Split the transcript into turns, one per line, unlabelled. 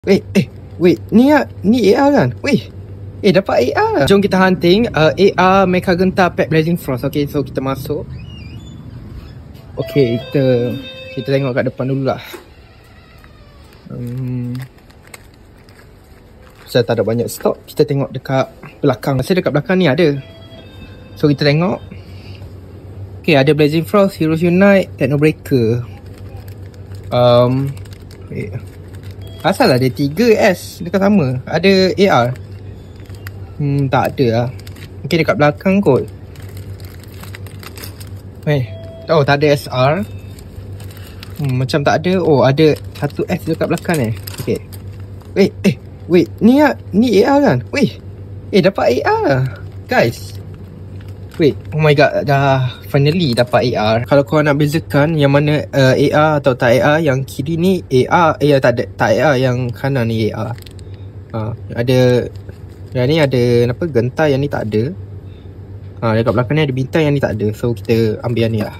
Wait, ni AR kan? Dapat AR. Jom kita hunting AR Mecha Gentar Pack Blazing Frost. Okay, so kita masuk. Okay, kita tengok kat depan dulu lah. Saya tak ada banyak stok. Kita tengok dekat belakang. Saya dekat belakang ni ada. So kita tengok. Okay, ada Blazing Frost, Heroes Unite, Techno Breaker. Asal ada 3S dekat sama. Ada AR. Tak ada lah. Mungkin dekat belakang kot. Oh, tak ada SR. Macam tak ada. Oh, ada 1S dekat belakang ni. Okay. Wait, ni AR kan? Dapat AR guys. Oh my god, dah finally dapat AR. Kalau korang nak bezakan yang mana AR atau tak AR, yang kiri ni AR, tak AR, yang kanan ni AR. Ada yang ni ada gentar, yang ni tak ada. Dekat belakang ni ada bintang, yang ni tak ada. So kita ambil yang ni lah.